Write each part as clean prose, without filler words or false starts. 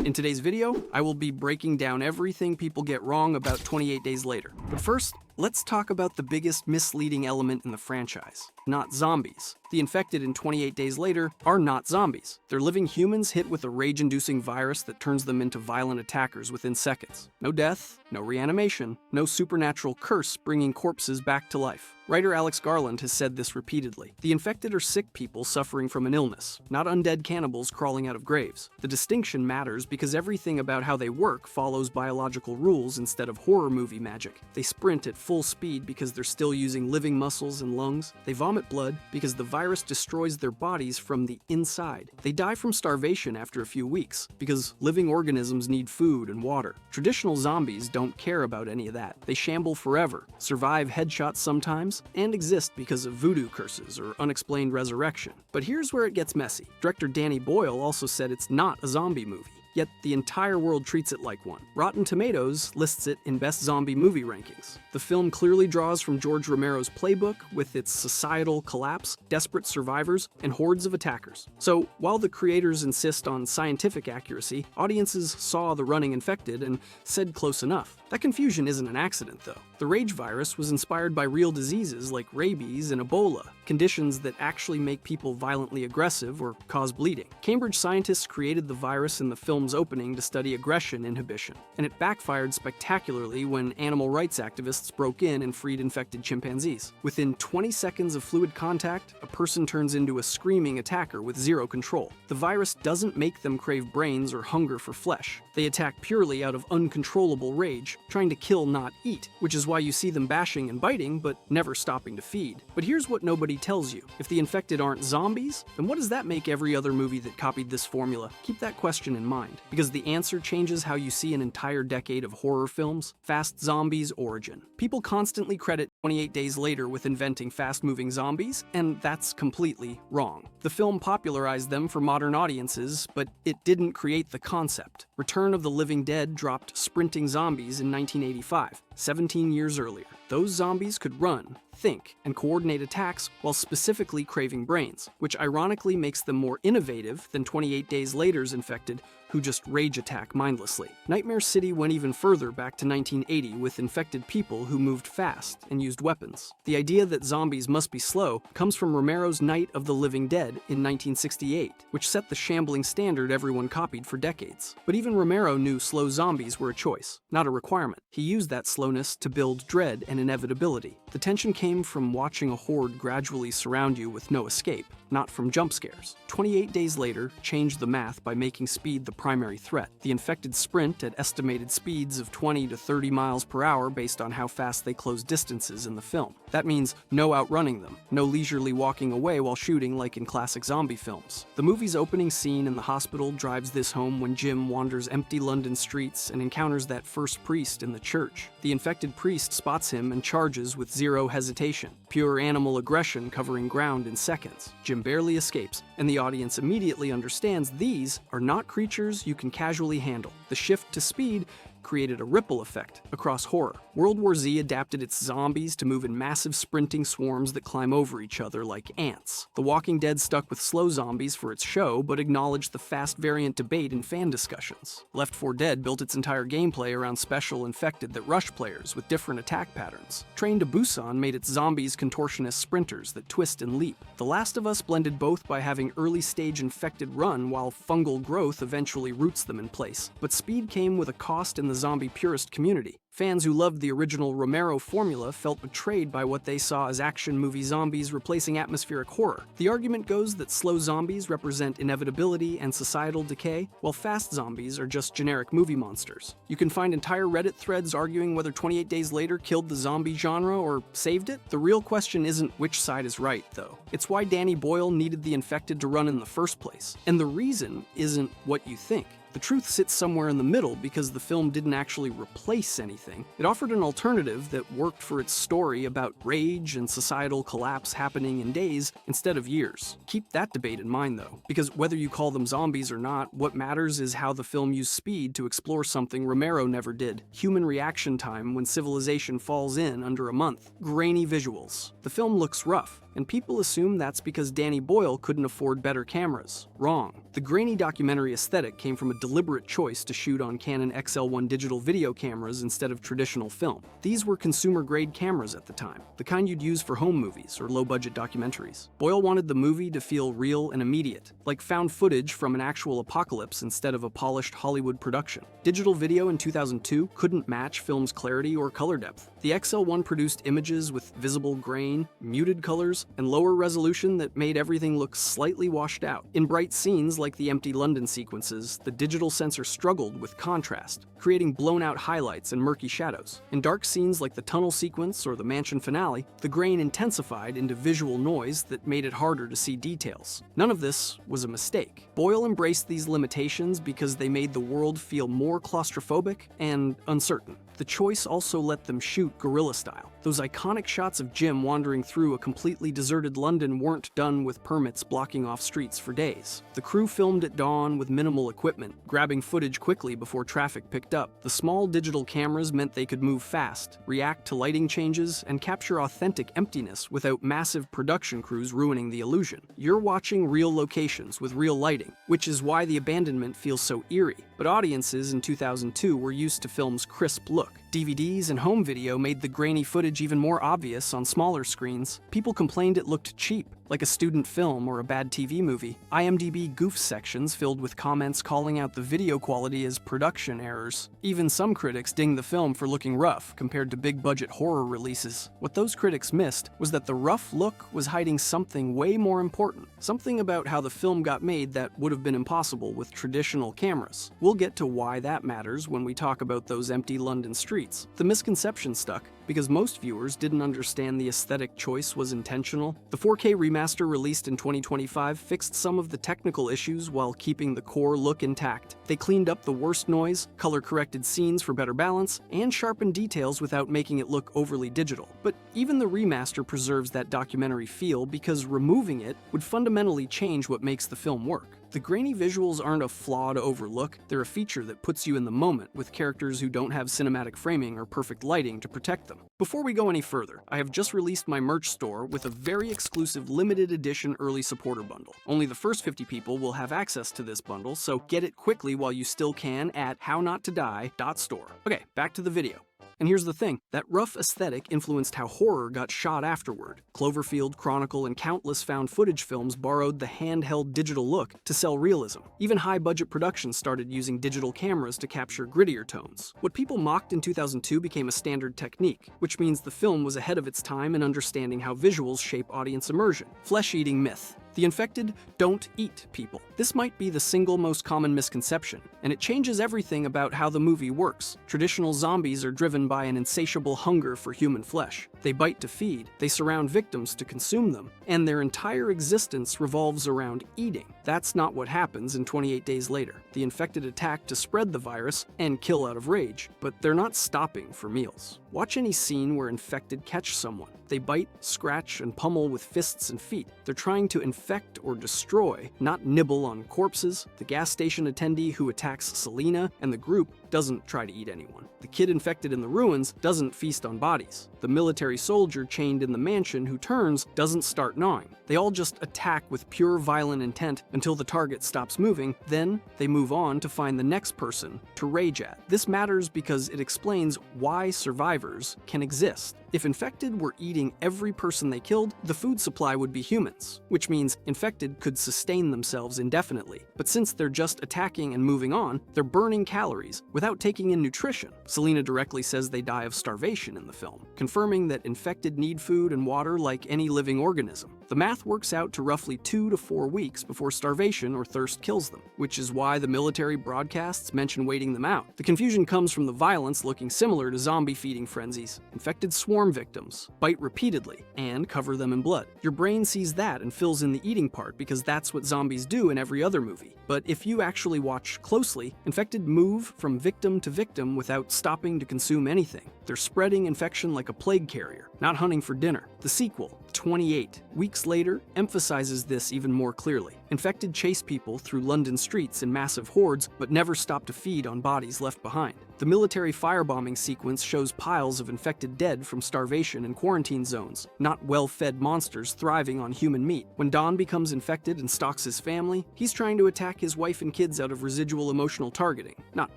In today's video, I will be breaking down everything people get wrong about 28 Days Later. But first, let's talk about the biggest misleading element in the franchise. Not zombies. The infected in 28 Days Later are not zombies. They're living humans hit with a rage-inducing virus that turns them into violent attackers within seconds. No death, no reanimation, no supernatural curse bringing corpses back to life. Writer Alex Garland has said this repeatedly. The infected are sick people suffering from an illness, not undead cannibals crawling out of graves. The distinction matters because everything about how they work follows biological rules instead of horror movie magic. They sprint at full speed because they're still using living muscles and lungs. They vomit blood because the virus destroys their bodies from the inside. They die from starvation after a few weeks because living organisms need food and water. Traditional zombies don't care about any of that. They shamble forever, survive headshots sometimes, and exist because of voodoo curses or unexplained resurrection. But here's where it gets messy. Director Danny Boyle also said it's not a zombie movie. Yet the entire world treats it like one. Rotten Tomatoes lists it in Best Zombie Movie rankings. The film clearly draws from George Romero's playbook with its societal collapse, desperate survivors, and hordes of attackers. So while the creators insist on scientific accuracy, audiences saw the running infected and said close enough. That confusion isn't an accident, though. The rage virus was inspired by real diseases like rabies and Ebola, conditions that actually make people violently aggressive or cause bleeding. Cambridge scientists created the virus in the film's opening to study aggression inhibition, and it backfired spectacularly when animal rights activists broke in and freed infected chimpanzees. Within 20 seconds of fluid contact, a person turns into a screaming attacker with zero control. The virus doesn't make them crave brains or hunger for flesh. They attack purely out of uncontrollable rage, trying to kill, not eat, which is why you see them bashing and biting, but never stopping to feed. But here's what nobody tells you. If the infected aren't zombies, then what does that make every other movie that copied this formula? Keep that question in mind, because the answer changes how you see an entire decade of horror films. Fast Zombies' origin. People constantly credit 28 Days Later with inventing fast-moving zombies, and that's completely wrong. The film popularized them for modern audiences, but it didn't create the concept. Return of the Living Dead dropped sprinting zombies in 1985, 17 years earlier. Those zombies could run, think, and coordinate attacks while specifically craving brains, which ironically makes them more innovative than 28 Days Later's infected, who just rage attack mindlessly. Nightmare City went even further back to 1980 with infected people who moved fast and used weapons. The idea that zombies must be slow comes from Romero's Night of the Living Dead in 1968, which set the shambling standard everyone copied for decades. But even Romero knew slow zombies were a choice, not a requirement. He used that slowness to build dread and inevitability. The tension came from watching a horde gradually surround you with no escape, not from jump scares. 28 Days Later changed the math by making speed the primary threat. The infected sprint at estimated speeds of 20 to 30 miles per hour based on how fast they close distances in the film. That means no outrunning them, no leisurely walking away while shooting like in classic zombie films. The movie's opening scene in the hospital drives this home when Jim wanders empty London streets and encounters that first priest in the church. The infected priest spots him and charges with zero hesitation, pure animal aggression covering ground in seconds. Jim barely escapes, and the audience immediately understands these are not creatures you can casually handle. The shift to speed created a ripple effect across horror. World War Z adapted its zombies to move in massive sprinting swarms that climb over each other like ants. The Walking Dead stuck with slow zombies for its show, but acknowledged the fast variant debate in fan discussions. Left 4 Dead built its entire gameplay around special infected that rush players with different attack patterns. Train to Busan made its zombies contortionist sprinters that twist and leap. The Last of Us blended both by having early-stage infected run while fungal growth eventually roots them in place. But speed came with a cost in the zombie purist community. Fans who loved the original Romero formula felt betrayed by what they saw as action movie zombies replacing atmospheric horror. The argument goes that slow zombies represent inevitability and societal decay, while fast zombies are just generic movie monsters. You can find entire Reddit threads arguing whether 28 Days Later killed the zombie genre or saved it. The real question isn't which side is right, though. It's why Danny Boyle needed the infected to run in the first place. And the reason isn't what you think. The truth sits somewhere in the middle because the film didn't actually replace anything. It offered an alternative that worked for its story about rage and societal collapse happening in days instead of years. Keep that debate in mind though, because whether you call them zombies or not, what matters is how the film used speed to explore something Romero never did. Human reaction time when civilization falls in under a month. Grainy visuals. The film looks rough, and people assume that's because Danny Boyle couldn't afford better cameras. Wrong. The grainy documentary aesthetic came from a deliberate choice to shoot on Canon XL1 digital video cameras instead of traditional film. These were consumer-grade cameras at the time, the kind you'd use for home movies or low-budget documentaries. Boyle wanted the movie to feel real and immediate, like found footage from an actual apocalypse instead of a polished Hollywood production. Digital video in 2002 couldn't match film's clarity or color depth. The XL1 produced images with visible grain, muted colors, and lower resolution that made everything look slightly washed out. In bright scenes like the empty London sequences, the digital sensor struggled with contrast, creating blown-out highlights and murky shadows. In dark scenes like the tunnel sequence or the mansion finale, the grain intensified into visual noise that made it harder to see details. None of this was a mistake. Boyle embraced these limitations because they made the world feel more claustrophobic and uncertain. The choice also let them shoot guerrilla style. Those iconic shots of Jim wandering through a completely deserted London weren't done with permits blocking off streets for days. The crew filmed at dawn with minimal equipment, grabbing footage quickly before traffic picked up. The small digital cameras meant they could move fast, react to lighting changes, and capture authentic emptiness without massive production crews ruining the illusion. You're watching real locations with real lighting, which is why the abandonment feels so eerie. But audiences in 2002 were used to film's crisp look. DVDs and home video made the grainy footage even more obvious on smaller screens. People complained it looked cheap, like a student film or a bad TV movie. IMDb goof sections filled with comments calling out the video quality as production errors. Even some critics dinged the film for looking rough compared to big-budget horror releases. What those critics missed was that the rough look was hiding something way more important. Something about how the film got made that would have been impossible with traditional cameras. We'll get to why that matters when we talk about those empty London streets. The misconception stuck because most viewers didn't understand the aesthetic choice was intentional. The 4K remaster released in 2025 fixed some of the technical issues while keeping the core look intact. They cleaned up the worst noise, color-corrected scenes for better balance, and sharpened details without making it look overly digital. But even the remaster preserves that documentary feel because removing it would fundamentally change what makes the film work. The grainy visuals aren't a flaw to overlook, they're a feature that puts you in the moment with characters who don't have cinematic framing or perfect lighting to protect them. Before we go any further, I have just released my merch store with a very exclusive limited edition early supporter bundle. Only the first 50 people will have access to this bundle, so get it quickly while you still can at hownottodie.store. Okay, back to the video. And here's the thing, that rough aesthetic influenced how horror got shot afterward. Cloverfield, Chronicle, and countless found footage films borrowed the handheld digital look to sell realism. Even high-budget productions started using digital cameras to capture grittier tones. What people mocked in 2002 became a standard technique, which means the film was ahead of its time in understanding how visuals shape audience immersion. Flesh-eating myth. The infected don't eat people. This might be the single most common misconception, and it changes everything about how the movie works. Traditional zombies are driven by an insatiable hunger for human flesh. They bite to feed, they surround victims to consume them, and their entire existence revolves around eating. That's not what happens in 28 Days Later. The infected attack to spread the virus and kill out of rage, but they're not stopping for meals. Watch any scene where infected catch someone. They bite, scratch, and pummel with fists and feet. They're trying to infect or destroy, not nibble on corpses. The gas station attendee who attacks Selena and the group doesn't try to eat anyone. The kid infected in the ruins doesn't feast on bodies. The military soldier chained in the mansion who turns doesn't start gnawing. They all just attack with pure violent intent until the target stops moving, then they move on to find the next person to rage at. This matters because it explains why survivors can exist. If infected were eating every person they killed, the food supply would be humans, which means infected could sustain themselves indefinitely. But since they're just attacking and moving on, they're burning calories without taking in nutrition. Selena directly says they die of starvation in the film, confirming that infected need food and water like any living organism. The math works out to roughly 2 to 4 weeks before starvation or thirst kills them, which is why the military broadcasts mention waiting them out. The confusion comes from the violence looking similar to zombie feeding frenzies. Infected swarm victims bite repeatedly and cover them in blood. Your brain sees that and fills in the eating part because that's what zombies do in every other movie. But if you actually watch closely, infected move from victim to victim without stopping to consume anything. They're spreading infection like a plague carrier, not hunting for dinner. The sequel, 28, weeks later, emphasizes this even more clearly. Infected chase people through London streets in massive hordes, but never stop to feed on bodies left behind. The military firebombing sequence shows piles of infected dead from starvation and quarantine zones, not well-fed monsters thriving on human meat. When Don becomes infected and stalks his family, he's trying to attack his wife and kids out of residual emotional targeting, not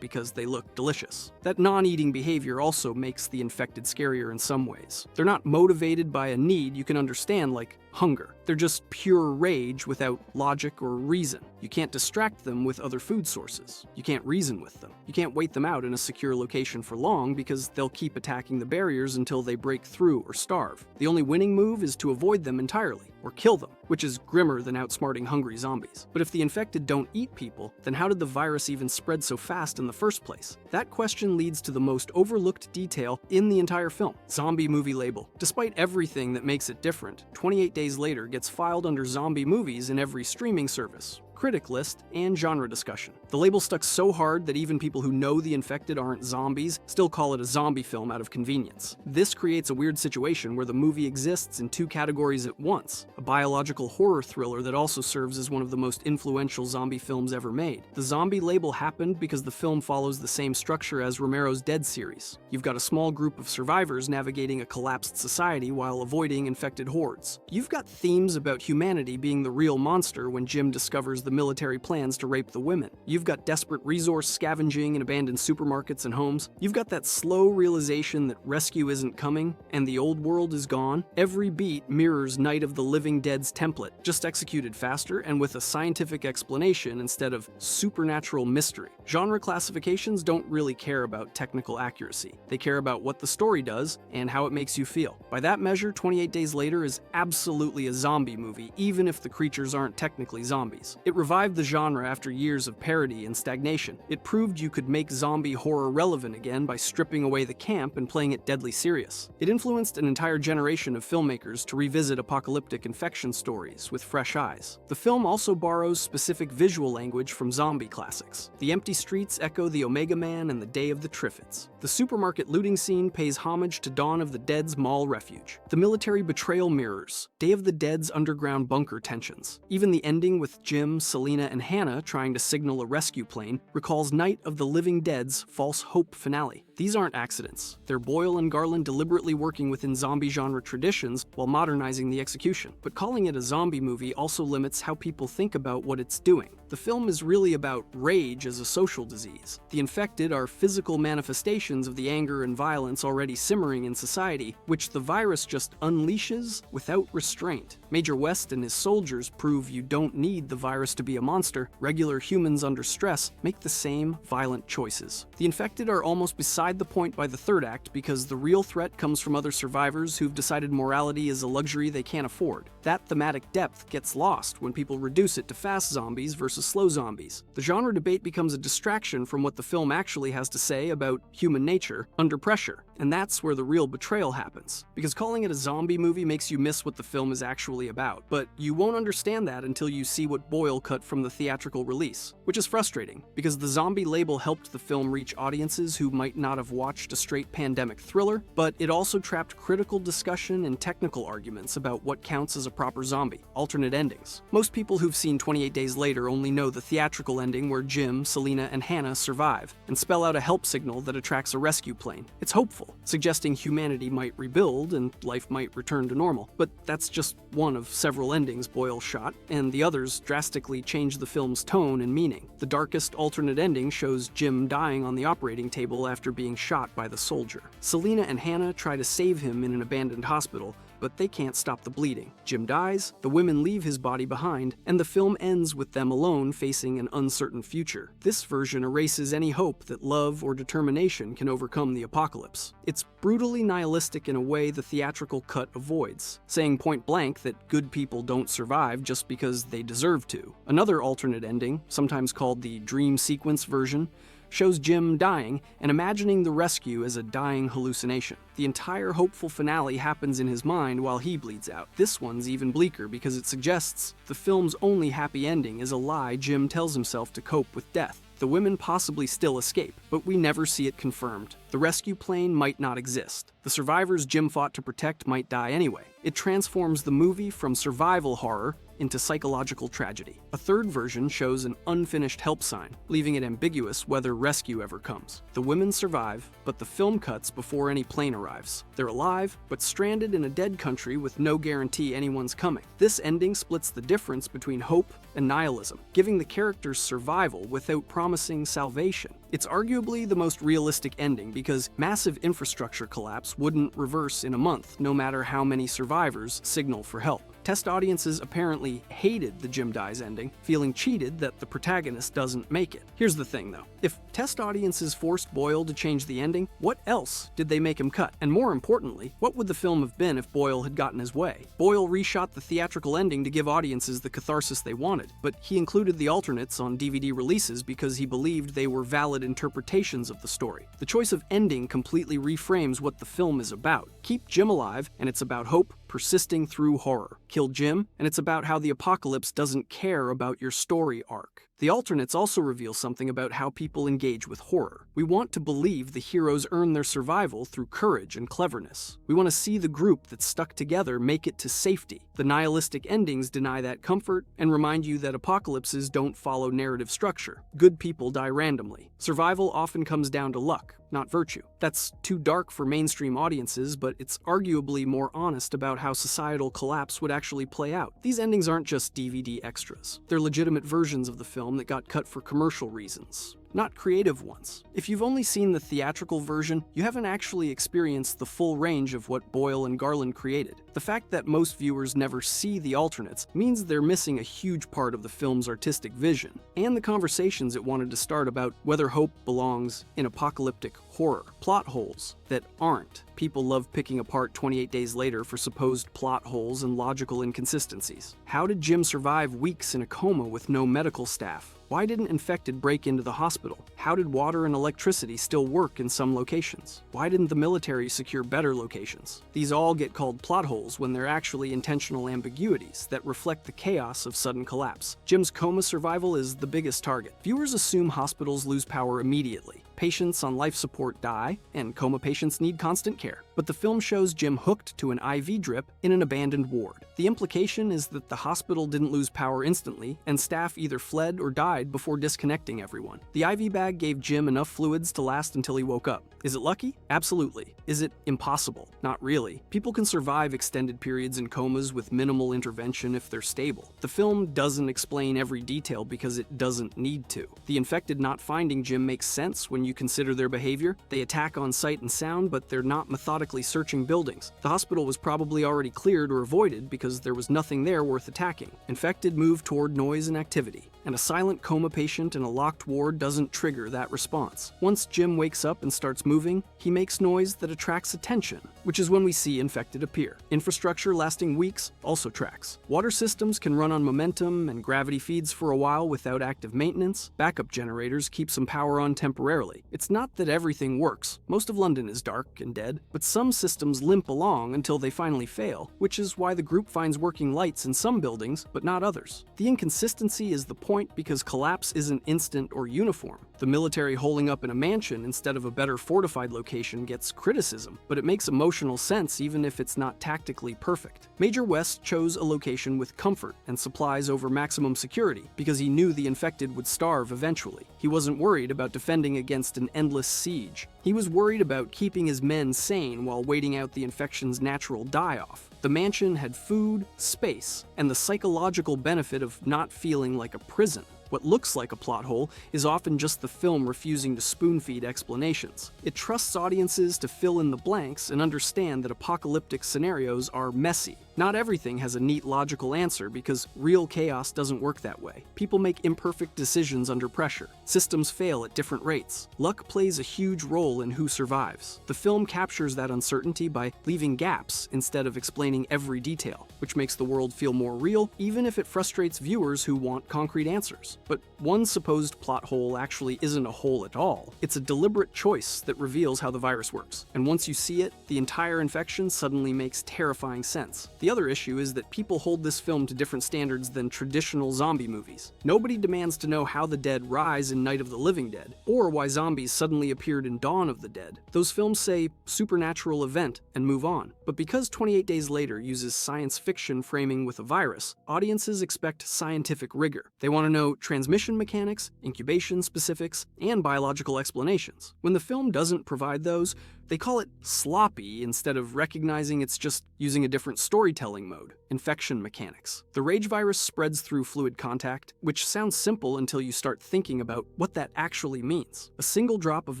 because they look delicious. That non-eating behavior also makes the infected scarier in some ways. They're not motivated by a need you can understand, like hunger. They're just pure rage without logic or reason. You can't distract them with other food sources. You can't reason with them. You can't wait them out in a secure location for long because they'll keep attacking the barriers until they break through or starve. The only winning move is to avoid them entirely, or kill them, which is grimmer than outsmarting hungry zombies. But if the infected don't eat people, then how did the virus even spread so fast in the first place? That question leads to the most overlooked detail in the entire film: zombie movie label. Despite everything that makes it different, 28 Days Later gets filed under zombie movies in every streaming service, critic list, and genre discussion. The label stuck so hard that even people who know the infected aren't zombies still call it a zombie film out of convenience. This creates a weird situation where the movie exists in two categories at once: a biological horror thriller that also serves as one of the most influential zombie films ever made. The zombie label happened because the film follows the same structure as Romero's Dead series. You've got a small group of survivors navigating a collapsed society while avoiding infected hordes. You've got themes about humanity being the real monster when Jim discovers the military plans to rape the women. You've got desperate resource scavenging in abandoned supermarkets and homes. You've got that slow realization that rescue isn't coming and the old world is gone. Every beat mirrors Night of the Living Dead's template, just executed faster and with a scientific explanation instead of supernatural mystery. Genre classifications don't really care about technical accuracy. They care about what the story does and how it makes you feel. By that measure, 28 Days Later is absolutely a zombie movie, even if the creatures aren't technically zombies. It revived the genre after years of parody and stagnation. It proved you could make zombie horror relevant again by stripping away the camp and playing it deadly serious. It influenced an entire generation of filmmakers to revisit apocalyptic infection stories with fresh eyes. The film also borrows specific visual language from zombie classics. The empty streets echo the Omega Man and the Day of the Triffids. The supermarket looting scene pays homage to Dawn of the Dead's mall refuge. The military betrayal mirrors Day of the Dead's underground bunker tensions. Even the ending with Jim, Selena, and Hannah trying to signal a rescue plane recalls Night of the Living Dead's false hope finale. These aren't accidents. They're Boyle and Garland deliberately working within zombie genre traditions while modernizing the execution. But calling it a zombie movie also limits how people think about what it's doing. The film is really about rage as a social disease. The infected are physical manifestations of the anger and violence already simmering in society, which the virus just unleashes without restraint. Major West and his soldiers prove you don't need the virus to be a monster. Regular humans under stress make the same violent choices. The infected are almost beside the point by the third act because the real threat comes from other survivors who've decided morality is a luxury they can't afford. That thematic depth gets lost when people reduce it to fast zombies versus slow zombies. The genre debate becomes a distraction from what the film actually has to say about human nature under pressure, and that's where the real betrayal happens. Because calling it a zombie movie makes you miss what the film is actually about, but you won't understand that until you see what Boyle cut from the theatrical release, which is frustrating, because the zombie label helped the film reach audiences who might not have watched a straight pandemic thriller, but it also trapped critical discussion and technical arguments about what counts as a proper zombie, alternate endings. Most people who've seen 28 Days Later only know the theatrical ending where Jim, Selena, and Hannah survive and spell out a help signal that attracts a rescue plane. It's hopeful, suggesting humanity might rebuild and life might return to normal. But that's just one of several endings Boyle shot, and the others drastically change the film's tone and meaning. The darkest alternate ending shows Jim dying on the operating table after being shot by the soldier. Selena and Hannah try to save him in an abandoned hospital, but they can't stop the bleeding. Jim dies, the women leave his body behind, and the film ends with them alone facing an uncertain future. This version erases any hope that love or determination can overcome the apocalypse. It's brutally nihilistic in a way the theatrical cut avoids, saying point blank that good people don't survive just because they deserve to. Another alternate ending, sometimes called the dream sequence version, shows Jim dying and imagining the rescue as a dying hallucination. The entire hopeful finale happens in his mind while he bleeds out. This one's even bleaker because it suggests the film's only happy ending is a lie Jim tells himself to cope with death. The women possibly still escape, but we never see it confirmed. The rescue plane might not exist. The survivors Jim fought to protect might die anyway. It transforms the movie from survival horror into psychological tragedy. A third version shows an unfinished help sign, leaving it ambiguous whether rescue ever comes. The women survive, but the film cuts before any plane arrives. They're alive, but stranded in a dead country with no guarantee anyone's coming. This ending splits the difference between hope and nihilism, giving the characters survival without promising salvation. It's arguably the most realistic ending because massive infrastructure collapse wouldn't reverse in a month, no matter how many survivors signal for help. Test audiences apparently hated the Jim dies ending, feeling cheated that the protagonist doesn't make it. Here's the thing though, if test audiences forced Boyle to change the ending, what else did they make him cut? And more importantly, what would the film have been if Boyle had gotten his way? Boyle reshot the theatrical ending to give audiences the catharsis they wanted, but he included the alternates on DVD releases because he believed they were valid interpretations of the story. The choice of ending completely reframes what the film is about. Keep Jim alive, and it's about hope persisting through horror. Kill Jim, and it's about how the apocalypse doesn't care about your story arc. The alternates also reveal something about how people engage with horror. We want to believe the heroes earn their survival through courage and cleverness. We want to see the group that stuck together make it to safety. The nihilistic endings deny that comfort and remind you that apocalypses don't follow narrative structure. Good people die randomly. Survival often comes down to luck, not virtue. That's too dark for mainstream audiences, but it's arguably more honest about how societal collapse would actually play out. These endings aren't just DVD extras. They're legitimate versions of the film that got cut for commercial reasons, not creative ones. If you've only seen the theatrical version, you haven't actually experienced the full range of what Boyle and Garland created. The fact that most viewers never see the alternates means they're missing a huge part of the film's artistic vision, and the conversations it wanted to start about whether hope belongs in apocalyptic horror. Plot holes that aren't. People love picking apart 28 Days Later for supposed plot holes and logical inconsistencies. How did Jim survive weeks in a coma with no medical staff? Why didn't infected break into the hospital? How did water and electricity still work in some locations? Why didn't the military secure better locations? These all get called plot holes when they're actually intentional ambiguities that reflect the chaos of sudden collapse. Jim's coma survival is the biggest target. Viewers assume hospitals lose power immediately. Patients on life support die, and coma patients need constant care. But the film shows Jim hooked to an IV drip in an abandoned ward. The implication is that the hospital didn't lose power instantly, and staff either fled or died before disconnecting everyone. The IV bag gave Jim enough fluids to last until he woke up. Is it lucky? Absolutely. Is it impossible? Not really. People can survive extended periods in comas with minimal intervention if they're stable. The film doesn't explain every detail because it doesn't need to. The infected not finding Jim makes sense when you consider their behavior. They attack on sight and sound, but they're not methodically searching buildings. The hospital was probably already cleared or avoided because there was nothing there worth attacking. Infected move toward noise and activity, and a silent coma patient in a locked ward doesn't trigger that response. Once Jim wakes up and starts moving, he makes noise that attracts attention, which is when we see infected appear. Infrastructure lasting weeks also tracks. Water systems can run on momentum, and gravity feeds for a while without active maintenance. Backup generators keep some power on temporarily. It's not that everything works. Most of London is dark and dead, but some systems limp along until they finally fail, which is why the group finds working lights in some buildings, but not others. The inconsistency is the point because collapse isn't instant or uniform. The military holding up in a mansion instead of a better fortified location gets criticism, but it makes emotional sense even if it's not tactically perfect. Major West chose a location with comfort and supplies over maximum security because he knew the infected would starve eventually. He wasn't worried about defending against an endless siege. He was worried about keeping his men sane while waiting out the infection's natural die-off. The mansion had food, space, and the psychological benefit of not feeling like a prison. What looks like a plot hole is often just the film refusing to spoon-feed explanations. It trusts audiences to fill in the blanks and understand that apocalyptic scenarios are messy. Not everything has a neat logical answer because real chaos doesn't work that way. People make imperfect decisions under pressure. Systems fail at different rates. Luck plays a huge role in who survives. The film captures that uncertainty by leaving gaps instead of explaining every detail, which makes the world feel more real, even if it frustrates viewers who want concrete answers. But one supposed plot hole actually isn't a hole at all. It's a deliberate choice that reveals how the virus works. And once you see it, the entire infection suddenly makes terrifying sense. The The other issue is that people hold this film to different standards than traditional zombie movies. Nobody demands to know how the dead rise in Night of the Living Dead, or why zombies suddenly appeared in Dawn of the Dead. Those films say supernatural event and move on. But because 28 Days Later uses science fiction framing with a virus, audiences expect scientific rigor. They want to know transmission mechanics, incubation specifics, and biological explanations. When the film doesn't provide those, they call it sloppy instead of recognizing it's just using a different storytelling mode, infection mechanics. The rage virus spreads through fluid contact, which sounds simple until you start thinking about what that actually means. A single drop of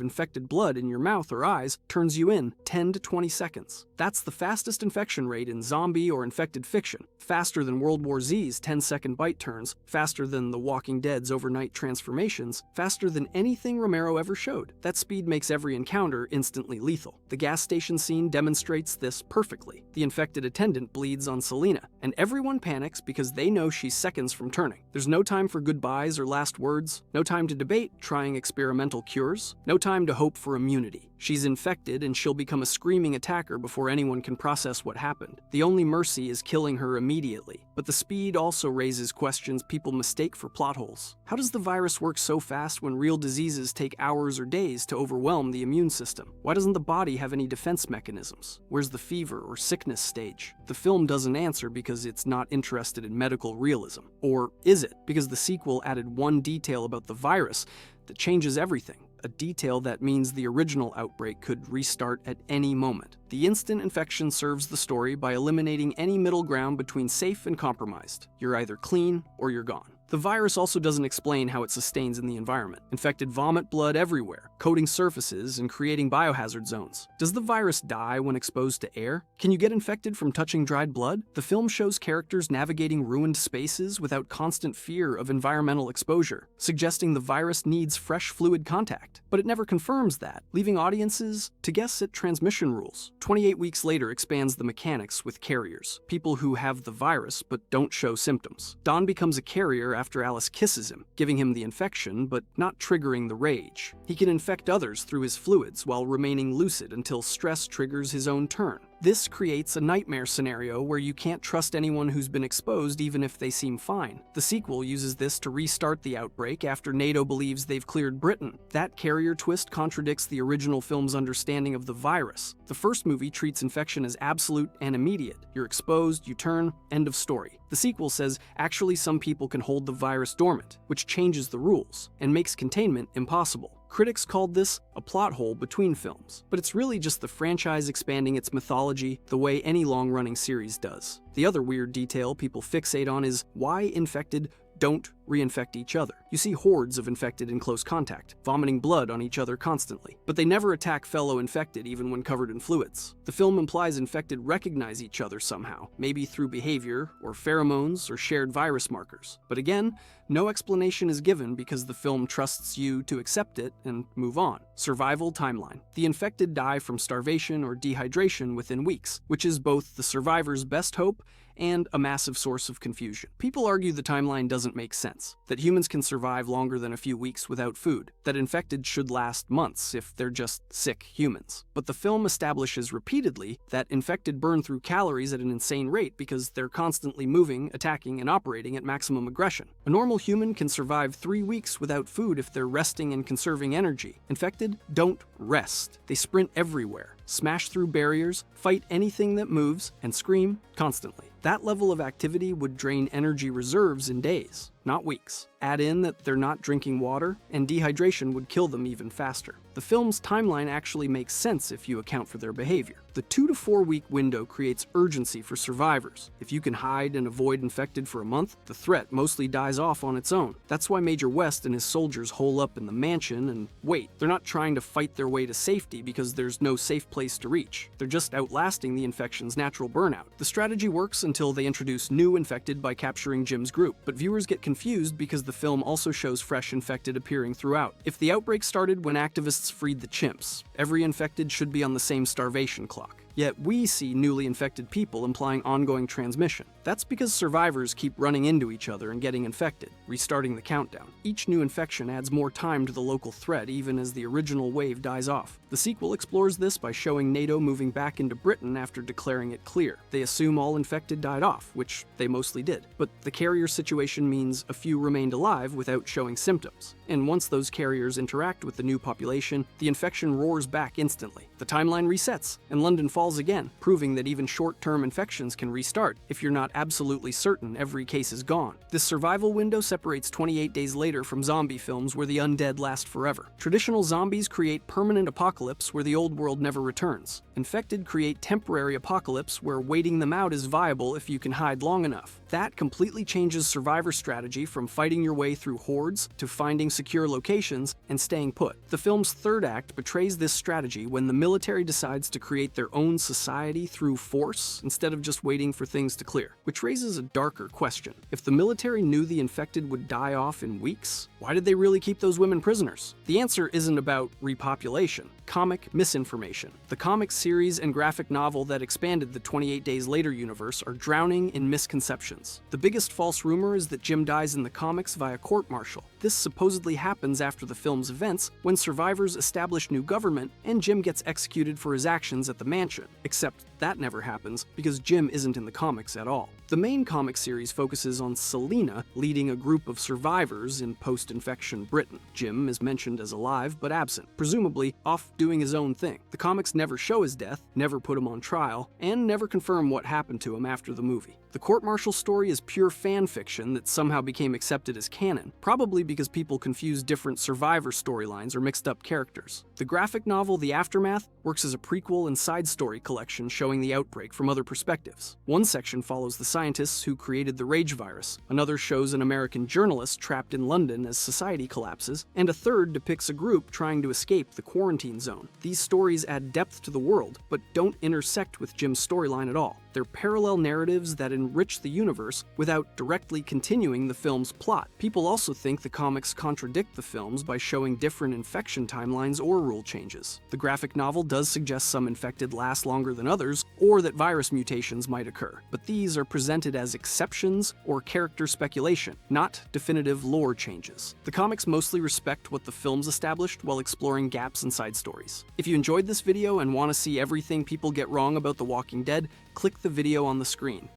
infected blood in your mouth or eyes turns you in 10 to 20 seconds. That's the fastest infection rate in zombie or infected fiction, faster than World War Z's 10-second bite turns, faster than The Walking Dead's overnight transformations, faster than anything Romero ever showed. That speed makes every encounter instantly lethal. The gas station scene demonstrates this perfectly. The infected attendant bleeds on Selena, and everyone panics because they know she's seconds from turning. There's no time for goodbyes or last words, no time to debate trying experimental cures, no time to hope for immunity. She's infected and she'll become a screaming attacker before anyone can process what happened. The only mercy is killing her immediately. But the speed also raises questions people mistake for plot holes. How does the virus work so fast when real diseases take hours or days to overwhelm the immune system? Why doesn't the body have any defense mechanisms? Where's the fever or sickness stage? The film doesn't answer because it's not interested in medical realism. Or is it? Because the sequel added one detail about the virus that changes everything. A detail that means the original outbreak could restart at any moment. The instant infection serves the story by eliminating any middle ground between safe and compromised. You're either clean or you're gone. The virus also doesn't explain how it sustains in the environment. Infected vomit blood everywhere, coating surfaces and creating biohazard zones. Does the virus die when exposed to air? Can you get infected from touching dried blood? The film shows characters navigating ruined spaces without constant fear of environmental exposure, suggesting the virus needs fresh fluid contact. But it never confirms that, leaving audiences to guess at transmission rules. 28 Weeks Later expands the mechanics with carriers, people who have the virus but don't show symptoms. Don becomes a carrier after Alice kisses him, giving him the infection but not triggering the rage. He can infect others through his fluids while remaining lucid until stress triggers his own turn. This creates a nightmare scenario where you can't trust anyone who's been exposed even if they seem fine. The sequel uses this to restart the outbreak after NATO believes they've cleared Britain. That carrier twist contradicts the original film's understanding of the virus. The first movie treats infection as absolute and immediate. You're exposed, you turn, end of story. The sequel says actually some people can hold the virus dormant, which changes the rules and makes containment impossible. Critics called this a plot hole between films, but it's really just the franchise expanding its mythology the way any long-running series does. The other weird detail people fixate on is why infected don't reinfect each other. You see hordes of infected in close contact, vomiting blood on each other constantly, but they never attack fellow infected even when covered in fluids. The film implies infected recognize each other somehow, maybe through behavior or pheromones or shared virus markers. But again, no explanation is given because the film trusts you to accept it and move on. Survival timeline. The infected die from starvation or dehydration within weeks, which is both the survivor's best hope and a massive source of confusion. People argue the timeline doesn't make sense, that humans can survive longer than a few weeks without food, that infected should last months if they're just sick humans. But the film establishes repeatedly that infected burn through calories at an insane rate because they're constantly moving, attacking, and operating at maximum aggression. A normal human can survive 3 weeks without food if they're resting and conserving energy. Infected don't rest. They sprint everywhere, smash through barriers, fight anything that moves, and scream constantly. That level of activity would drain energy reserves in days, not weeks. Add in that they're not drinking water, and dehydration would kill them even faster. The film's timeline actually makes sense if you account for their behavior. The 2 to 4 week window creates urgency for survivors. If you can hide and avoid infected for a month, the threat mostly dies off on its own. That's why Major West and his soldiers hole up in the mansion and wait. They're not trying to fight their way to safety because there's no safe place to reach. They're just outlasting the infection's natural burnout. The strategy works until they introduce new infected by capturing Jim's group, but viewers get confused because the film also shows fresh infected appearing throughout. If the outbreak started when activists freed the chimps, every infected should be on the same starvation clock. Yet we see newly infected people implying ongoing transmission. That's because survivors keep running into each other and getting infected, restarting the countdown. Each new infection adds more time to the local threat even as the original wave dies off. The sequel explores this by showing NATO moving back into Britain after declaring it clear. They assume all infected died off, which they mostly did. But the carrier situation means a few remained alive without showing symptoms. And once those carriers interact with the new population, the infection roars back instantly. The timeline resets, and London falls again, proving that even short-term infections can restart if you're not absolutely certain every case is gone. This survival window separates 28 Days Later from zombie films where the undead last forever. Traditional zombies create permanent apocalypse where the old world never returns. Infected create temporary apocalypse where waiting them out is viable if you can hide long enough. That completely changes survivor strategy from fighting your way through hordes to finding secure locations and staying put. The film's third act betrays this strategy when the military decides to create their own society through force instead of just waiting for things to clear, which raises a darker question. If the military knew the infected would die off in weeks, why did they really keep those women prisoners? The answer isn't about repopulation. Comic misinformation. The comic series and graphic novel that expanded the 28 Days Later universe are drowning in misconceptions. The biggest false rumor is that Jim dies in the comics via court-martial. This supposedly happens after the film's events when survivors establish new government and Jim gets executed for his actions at the mansion. Except that never happens because Jim isn't in the comics at all. The main comic series focuses on Selina leading a group of survivors in post-infection Britain. Jim is mentioned as alive but absent, presumably off doing his own thing. The comics never show his death, never put him on trial, and never confirm what happened to him after the movie. The court-martial story is pure fan fiction that somehow became accepted as canon, probably because people confused different survivor storylines or mixed up characters. The graphic novel The Aftermath works as a prequel and side story collection showing the outbreak from other perspectives. One section follows the scientists who created the rage virus, another shows an American journalist trapped in London as society collapses, and a third depicts a group trying to escape the quarantine zone. These stories add depth to the world, but don't intersect with Jim's storyline at all. They're parallel narratives that enrich the universe without directly continuing the film's plot. People also think the comics contradict the films by showing different infection timelines or rule changes. The graphic novel does suggest some infected last longer than others, or that virus mutations might occur, but these are presented as exceptions or character speculation, not definitive lore changes. The comics mostly respect what the films established while exploring gaps in side stories. If you enjoyed this video and want to see everything people get wrong about The Walking Dead, click the video on the screen.